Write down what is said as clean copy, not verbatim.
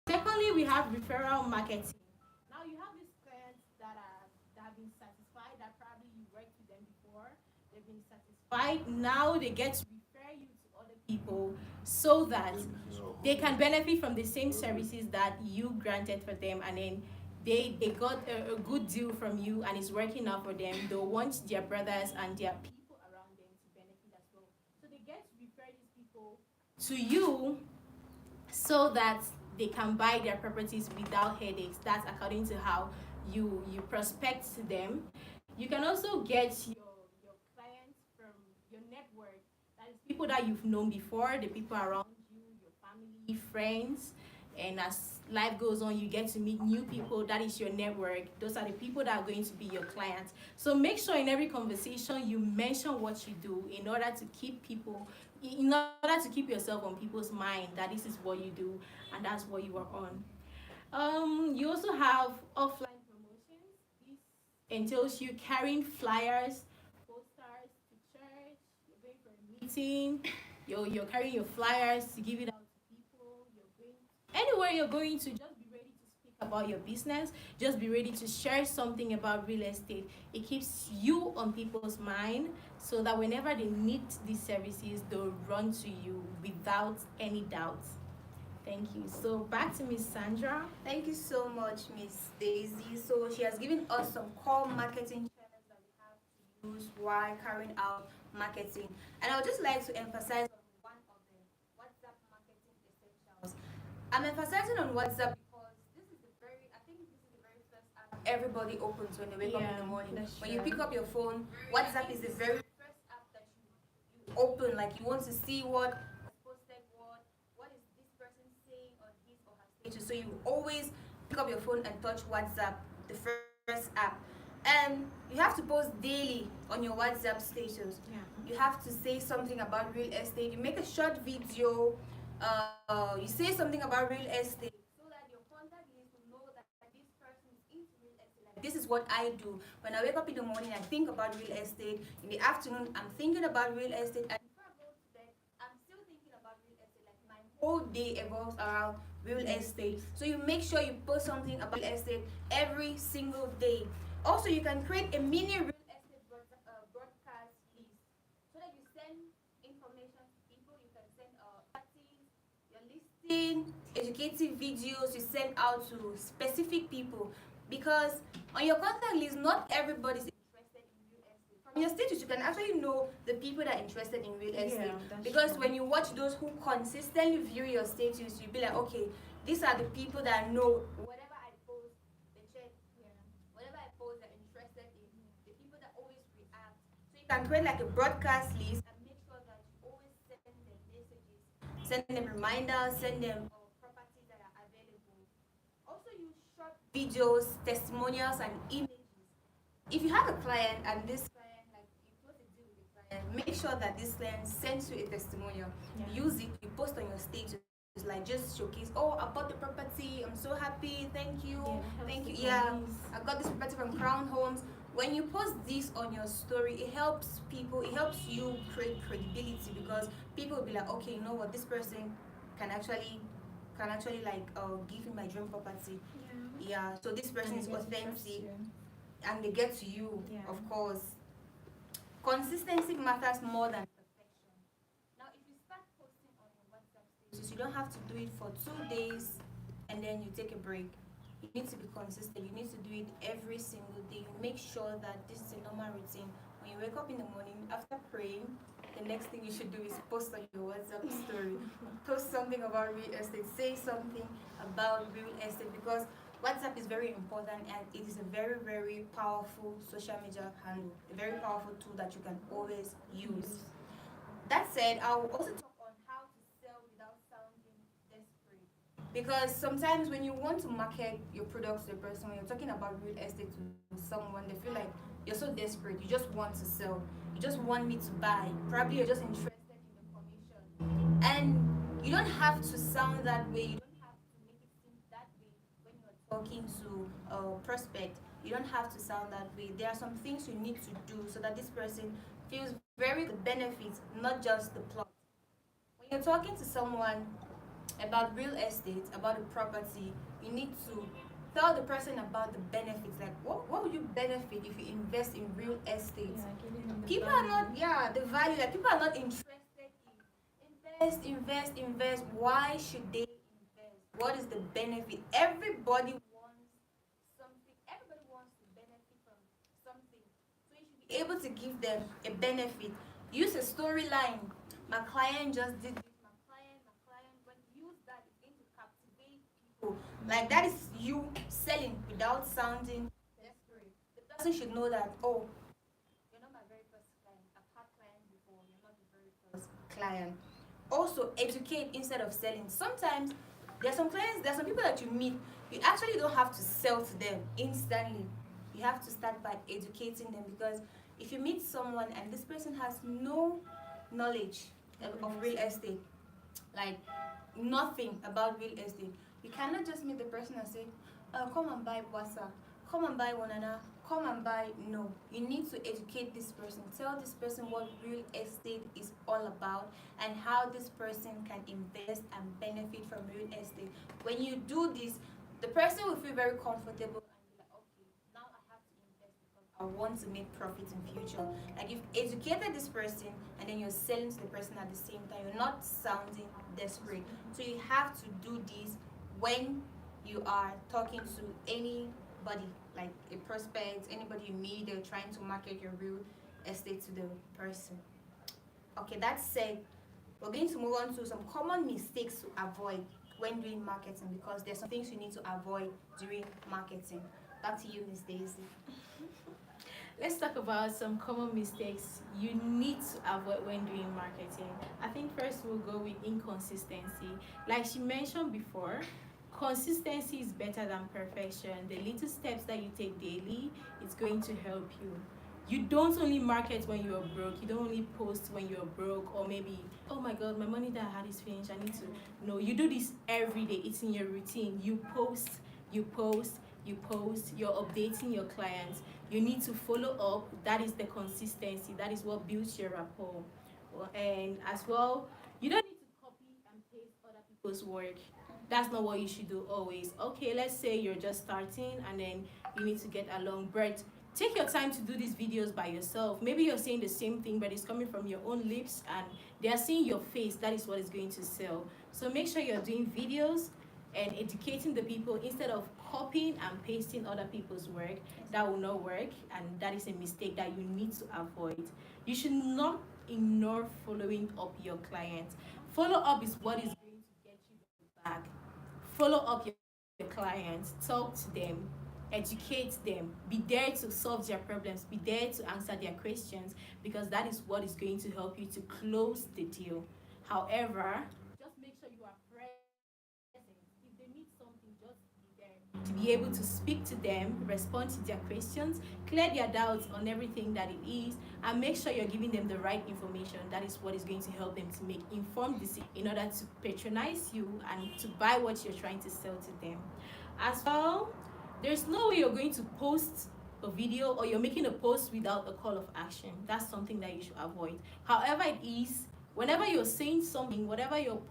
Secondly, we have referral marketing. Now you have these clients that have been satisfied, that probably you worked with them before. They've been satisfied. Now they get to refer you to other people so that they can benefit from the same services that you granted for them, and then they got a good deal from you and it's working out for them. They want their brothers and their people around them to benefit as well. So they get to refer these people to you so that they can buy their properties without headaches. That's according to how you prospect to them. You can also get your clients from your network. That is people that you've known before, the people around you, your family, friends. And as life goes on, you get to meet new people. That is your network. Those are the people that are going to be your clients. So make sure in every conversation you mention what you do in order to keep people, in order to keep yourself on people's mind that this is what you do and that's what you are on. You also have offline promotions. This entails you carrying flyers, posters to church. You're going for a meeting. You're carrying your flyers to give it out to people. You're going anywhere you're going to. Just be ready to speak about your business. Just be ready to share something about real estate. It keeps you on people's mind so that whenever they need these services, they'll run to you without any doubt. Thank you. So back to Miss Sandra. Thank you so much, Miss Daisy. So she has given us some core marketing channels that we have to use while carrying out marketing. And I would just like to emphasize on one of them, WhatsApp marketing essentials. I'm emphasizing on WhatsApp because this is the very, I think this is the very first app everybody opens when they wake up in the morning. When you pick up your phone, WhatsApp is the very first app that you open, like you want to see what has posted what is this person saying on his or her status. So you always pick up your phone and touch WhatsApp, the first app. And you have to post daily on your WhatsApp status. Yeah. You have to say something about real estate. You make a short video. You say something about real estate so that your contact list will know that this person is into real estate. Like, this is what I do. When I wake up in the morning, I think about real estate. In the afternoon, I'm thinking about real estate. And before I go to bed, I'm still thinking about real estate. Like, my whole day evolves around real estate. So you make sure you post something about real estate every single day. Also, you can create a mini real estate broadcast list so that you send information to people. You can send parties, your listing, educative videos you send out to specific people, because on your contact list, not everybody is interested in real estate. From your status, you can actually know the people that are interested in real estate. Because true. when you watch those who consistently view your status, you'll be like, okay, these are the people that know whatever I post, they check. Whatever I post, they're interested in. The people that always react. So you can create like a broadcast list and make sure that you always send them messages, send them reminders, send them properties that are available. Also use short videos, testimonials, and images. If you have a client and this client, like you close a deal with the client, make sure that this client sends you a testimonial. Yeah. Use it, you post on your status, like just showcase, oh, I bought the property, I'm so happy, thank you, thank you. Yeah, I got this property from Crown Homes. When you post this on your story, it helps people, it helps you create credibility, because people will be like, okay, you know what, this person can actually like give me my dream property. Yeah, so this person is authentic, and they get to you. Of course, consistency matters more than perfection. Now, if you start posting on your WhatsApp status, you don't have to do it for 2 days and then you take a break. You need to be consistent. You need to do it every single day. Make sure that this is a normal routine. When you wake up in the morning, after praying, the next thing you should do is post on your WhatsApp story. Post something about real estate. Say something about real estate, because WhatsApp is very important and it is a very, very powerful social media handle. A very powerful tool that you can always use. That said, I will also talk on how to sell without sounding desperate. Because sometimes when you want to market your products to a person, when you're talking about real estate to someone, they feel like you're so desperate. You just want to sell. You just want me to buy. Probably you're just interested in the commission. And you don't have to sound that way. You don't have to make it seem that way when you're talking to a prospect. You don't have to sound that way. There are some things you need to do so that this person feels very the benefits, not just the plot. When you're talking to someone, about real estate, about the property, you need to tell the person about the benefits. Like, what would you benefit if you invest in real estate? People are not, yeah, the value. Like, people are not interested in invest. Why should they invest? What is the benefit? Everybody wants something. Everybody wants to benefit from something. So you should be able to give them a benefit. Use a storyline. My client just did this. My client. When you use that, it's going to captivate people. Like, that is you selling without sounding desperate. The person should know that, oh, you're not my very first client. I've had clients before. You're not the very first client. Also, educate instead of selling. Sometimes there are some people that you meet, you actually don't have to sell to them instantly. You have to start by educating them, because if you meet someone and this person has no knowledge of real estate, like nothing about real estate, you cannot just meet the person and say, come and buy Wasa, come and buy Wanana, come and buy. No, you need to educate this person. Tell this person what real estate is all about and how this person can invest and benefit from real estate. When you do this, the person will feel very comfortable and be like, okay, now I have to invest because I want to make profit in future. Like, you've educated this person and then you're selling to the person at the same time. You're not sounding desperate. So you have to do this when you are talking to anybody, like a prospect, anybody you meet, they're trying to market your real estate to the person. Okay, that said, we're going to move on to some common mistakes to avoid when doing marketing, because there's some things you need to avoid during marketing. Back to you, Miss Daisy. Let's talk about some common mistakes you need to avoid when doing marketing. I think first we'll go with inconsistency. Like she mentioned before, consistency is better than perfection. The little steps that you take daily is going to help you. You don't only market when you're broke. You don't only post when you're broke, or maybe, oh my god, my money that I had is finished, I need to. No, you do this every day. It's in your routine. You post, you're updating your clients. You need to follow up. That is the consistency. That is what builds your rapport. And as well, you don't need to copy and paste other people's work. That's not what you should do always. Okay, let's say you're just starting and then you need to get along, but take your time to do these videos by yourself. Maybe you're saying the same thing, but it's coming from your own lips and they are seeing your face. That is what is going to sell. So make sure you're doing videos and educating the people instead of copying and pasting other people's work. That will not work, and that is a mistake that you need to avoid. You should not ignore following up your clients. Follow up is what is going to get you back. Follow up your clients, talk to them, educate them, be there to solve their problems, be there to answer their questions, because that is what is going to help you to close the deal. However, just make sure you are present. If they need something, just be there to be able to speak to them, respond to their questions, clear their doubts on everything that it is, and make sure you're giving them the right information. That is what is going to help them to make informed decisions in order to patronize you and to buy what you're trying to sell to them. As well, there's no way you're going to post a video or you're making a post without a call of action. That's something that you should avoid. However it is, whenever you're saying something, whatever you're